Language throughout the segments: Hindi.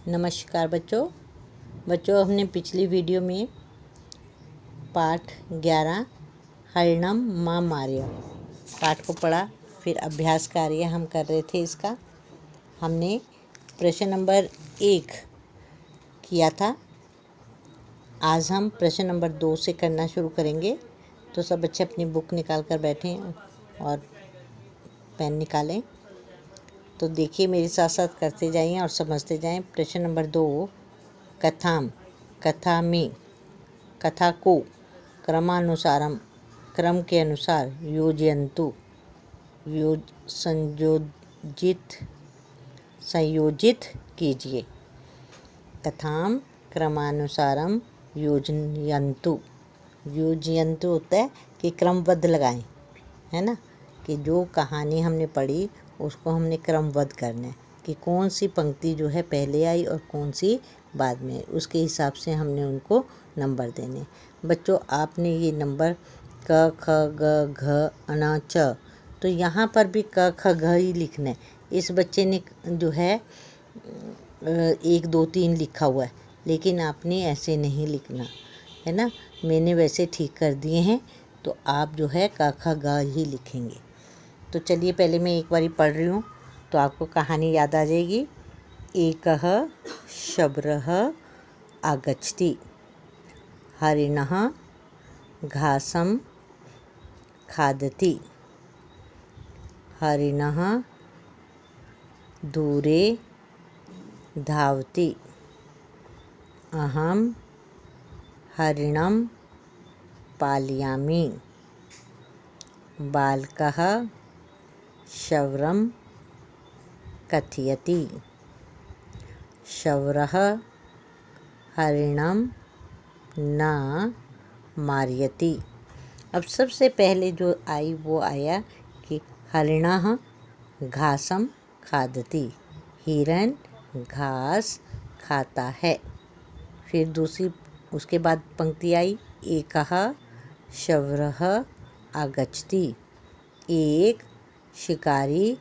नमस्कार बच्चों हमने पिछली वीडियो में पाठ 11 हरिणम माँ मार्य पाठ को पढ़ा। फिर अभ्यास कार्य हम कर रहे थे। इसका हमने प्रश्न नंबर 1 किया था। आज हम प्रश्न नंबर 2 से करना शुरू करेंगे। तो सब बच्चे अपनी बुक निकाल कर बैठें और पेन निकालें। तो देखिए, मेरे साथ साथ करते जाइए और समझते जाएं। प्रश्न नंबर 2, कथाम, कथा में, कथा को क्रमानुसारम, क्रम के अनुसार, योजयन्तु, संयोजित कीजिए। कथाम क्रमानुसारम योजयन्तु। योजयन्तु होता है कि क्रमबद्ध लगाएं, है ना, कि जो कहानी हमने पढ़ी उसको हमने क्रमबद्ध करना है कि कौन सी पंक्ति जो है पहले आई और कौन सी बाद में। उसके हिसाब से हमने उनको नंबर देने। बच्चों, आपने ये नंबर क ख ग घ अ च, तो यहाँ पर भी क ख घ ही लिखना है। इस बच्चे ने जो है 1 2 3 लिखा हुआ है, लेकिन आपने ऐसे नहीं लिखना, है ना। मैंने वैसे ठीक कर दिए हैं, तो आप जो है क ख ग ही लिखेंगे। तो चलिए, पहले मैं एक बारी पढ़ रही हूँ तो आपको कहानी याद आ जाएगी। एकः शबरः आगच्छति, हरिणः घासं खादति, हरिणः दूरे धावति, अहं हरिणं पालयामि, बालकः शबरं कथयति, शबरः हरिणं न मारयति। अब सबसे पहले जो आई वो आया कि हरिणः घासं खादति, हिरन घास खाता है। फिर दूसरी उसके बाद पंक्ति आई, एकः शबरः आगच्छति, एक शिकारी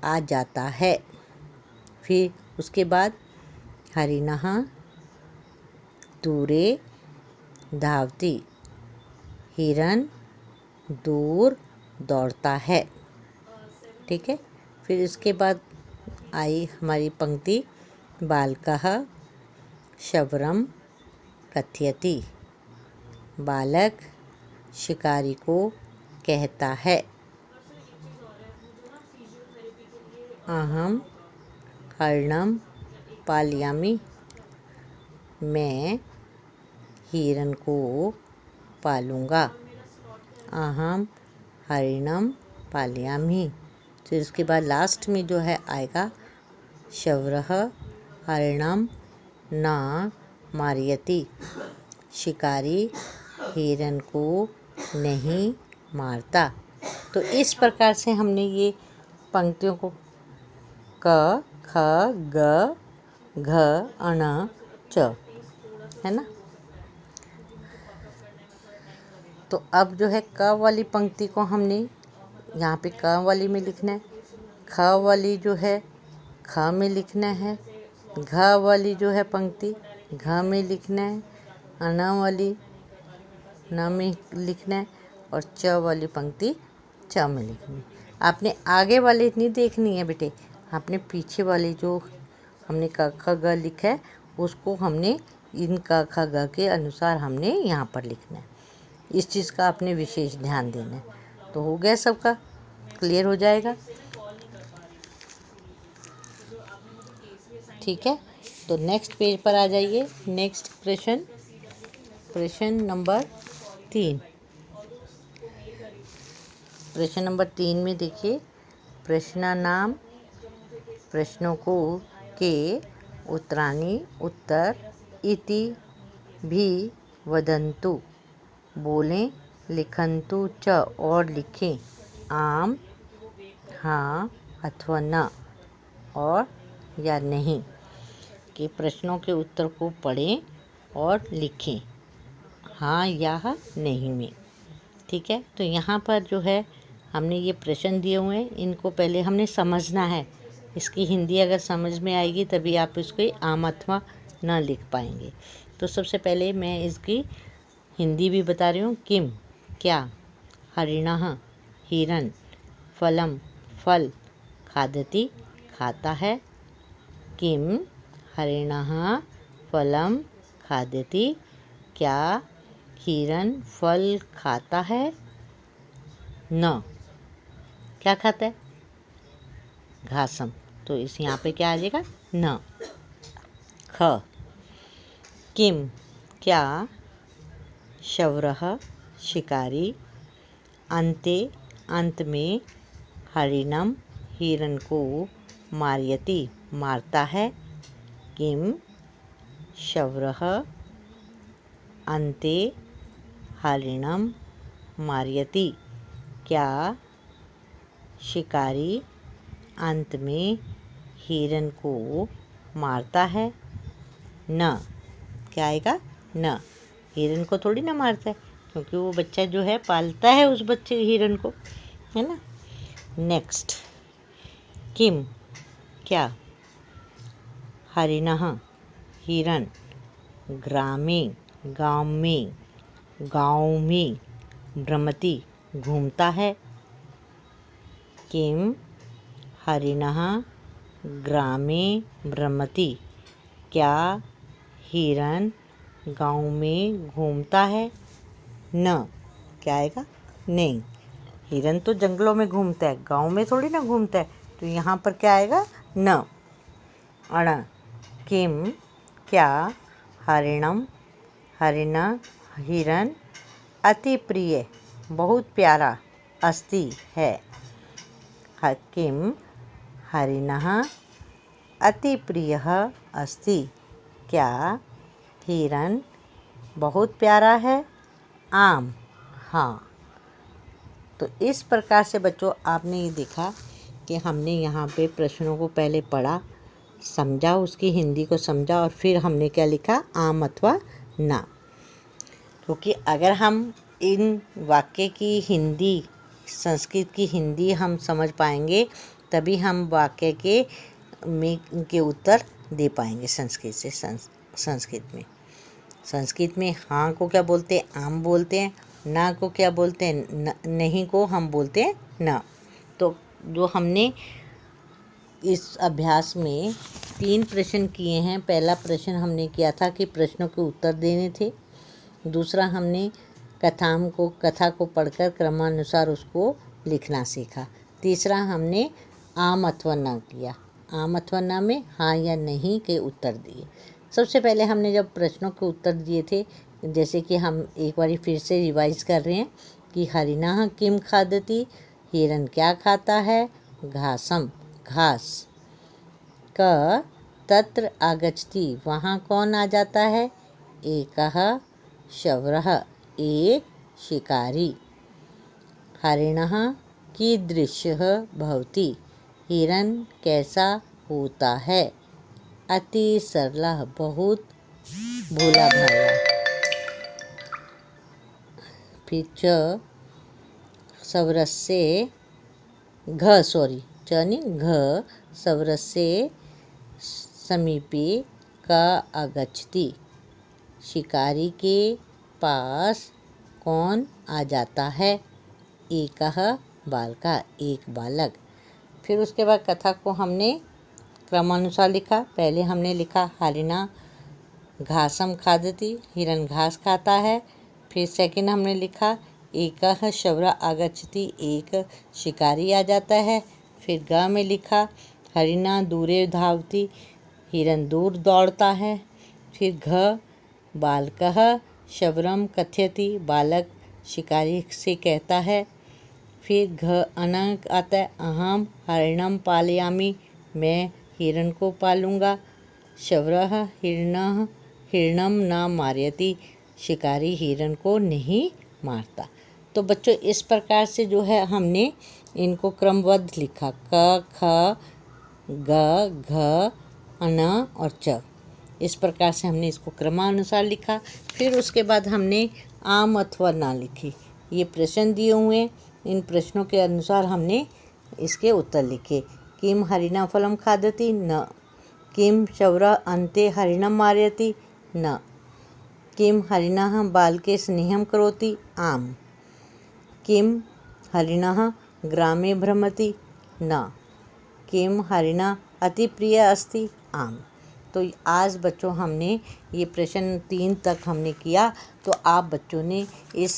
आ जाता है। फिर उसके बाद हरिणः दूरे धावति, हिरन दूर दौड़ता है। ठीक है। फिर इसके बाद आई हमारी पंक्ति, बालकः शबरं कथयति, बालक शिकारी को कहता है। अहं हरिणं पालयामि, मैं हिरन को पालूंगा। अहं हरिणं पालयामि। फिर उसके बाद लास्ट में जो है आएगा, शबरः हरिणं न मारयति, शिकारी हिरन को नहीं मारता। तो इस प्रकार से हमने ये पंक्तियों को क ख ग घ अण च, है ना। तो अब जो है क वाली पंक्ति को हमने यहाँ पे क वाली में लिखना है, ख वाली जो है ख में लिखना है, घ वाली जो है पंक्ति घ में लिखना है, अन वाली न में लिखना है और च वाली पंक्ति च में लिखनी है। आपने आगे वाली नहीं देखनी है बेटे, आपने पीछे वाली जो हमने क ख ग लिखा है उसको हमने इन क ख ग के अनुसार हमने यहाँ पर लिखना है। इस चीज़ का आपने विशेष ध्यान देना है। तो हो गया, सबका क्लियर हो जाएगा। ठीक है। तो नेक्स्ट पेज पर आ जाइए। नेक्स्ट प्रश्न नंबर 3। प्रश्न नंबर 3 में देखिए, प्रश्नानाम, प्रश्नों को के उत्तराणि, उत्तर, इति भी वदन्तु, बोलें, लिखन्तु च और लिखें, आम, हाँ अथवा न और या नहीं, कि प्रश्नों के उत्तर को पढ़ें और लिखें हाँ या नहीं में। ठीक है। तो यहाँ पर जो है हमने ये प्रश्न दिए हुए हैं, इनको पहले हमने समझना है। इसकी हिंदी अगर समझ में आएगी तभी आप इसको आम अथवा न लिख पाएंगे। तो सबसे पहले मैं इसकी हिंदी भी बता रही हूँ। किम क्या, हरिणः हिरन, फलम फल, खादति खाता है। किम हरिणः फलम खादति, क्या हिरन फल खाता है। न क्या खाता है, घासम, तो इस यहाँ पे क्या आ जाएगा, न। ख किम क्या, शवरः शिकारी, अन्ते अंत में, हरिणम हिरन को, मारयति मारता है। किम शवरः अन्ते हरिणम मारयति, क्या शिकारी अंत में हिरन को मारता है। न क्या आएगा, न, हिरन को थोड़ी ना मारता है, क्योंकि वो बच्चा जो है पालता है उस बच्चे हिरन को, है ना। नेक्स्ट, किम क्या, हरिणः हिरन, ग्रामे गाँव में भ्रमति घूमता है। किम हरिणः ग्रामे भ्रमति, क्या हिरन गाँव में घूमता है। न क्या आएगा, नहीं, हिरन तो जंगलों में घूमता है, गाँव में थोड़ी ना घूमता है, तो यहाँ पर क्या आएगा, न। अण किम क्या, हरिणम हिरन, अति प्रिय बहुत प्यारा, अस्ति है। किम हरिणः अति प्रियः अस्ति, क्या हिरन बहुत प्यारा है। आम हाँ। तो इस प्रकार से बच्चों आपने ये देखा कि हमने यहाँ पे प्रश्नों को पहले पढ़ा, समझा, उसकी हिंदी को समझा, और फिर हमने क्या लिखा, आम अथवा ना। क्योंकि अगर हम इन वाक्य की हिंदी, संस्कृत की हिंदी हम समझ पाएंगे तभी हम वाक्य के उत्तर दे पाएंगे संस्कृत से। संस्कृत में हाँ को क्या बोलते हैं, आम बोलते हैं, ना को क्या बोलते हैं, नहीं को हम बोलते हैं ना। तो जो हमने इस अभ्यास में 3 प्रश्न किए हैं। पहला प्रश्न हमने किया था कि प्रश्नों के उत्तर देने थे। दूसरा हमने कथा को पढ़कर क्रमानुसार उसको लिखना सीखा। तीसरा हमने आम अथवा ना किया। आम अथवा ना में हाँ या नहीं के उत्तर दिए। सबसे पहले हमने जब प्रश्नों के उत्तर दिए थे, जैसे कि हम एक बार फिर से रिवाइज कर रहे हैं कि हरिणः किम खादति, हिरन क्या खाता है, घासम घास, क तत्र आगच्छति वहाँ कौन आ जाता है, एकः शवरः एक शिकारी, हरिणः कीदृशः भवति हिरन कैसा होता है, अति सरलः बहुत भोला भाला। फिर च सवरस्य घ सवरस्य समीपे का आगच्छति शिकारी के पास कौन आ जाता है, एकः बालका एक बालक। फिर उसके बाद कथा को हमने क्रमानुसार लिखा। पहले हमने लिखा हरिणा घासम खादति, हिरन घास खाता है। फिर सेकंड हमने लिखा एकः शवरा आगच्छति एक शिकारी आ जाता है। फिर ग में लिखा हरिणा दूरे धावति हिरन दूर दौड़ता है। फिर घ बालकः शवरम कथयति बालक शिकारी से कहता है। फिर घ अनंक आता है अहम हरिणम पालयामि मैं हिरन को पालूंगा। शवरः हिरणम न मारयति शिकारी हिरन को नहीं मारता। तो बच्चों इस प्रकार से जो है हमने इनको क्रमबद्ध लिखा, क ख ग घ अन और च। इस प्रकार से हमने इसको क्रमानुसार लिखा। फिर उसके बाद हमने आम अथवा ना लिखी। ये प्रश्न दिए हुए, इन प्रश्नों के अनुसार हमने इसके उत्तर लिखे। किम हरिणा फलं खादति न, किम शौरः अन्ते हरिणं मारयति न, किम हरिणः बालके स्नेहं करोति आम्, किम हरिणः ग्रामे भ्रमति न, किम हरिणः अतिप्रिय अस्ति आम्। तो आज बच्चों हमने ये प्रश्न 3 तक हमने किया। तो आप बच्चों ने इस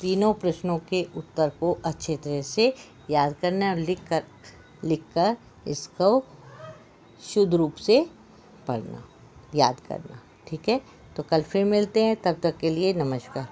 तीनों प्रश्नों के उत्तर को अच्छे तरह से याद करना और लिख कर इसको शुद्ध रूप से पढ़ना, याद करना। ठीक है, तो कल फिर मिलते हैं, तब तक के लिए नमस्कार।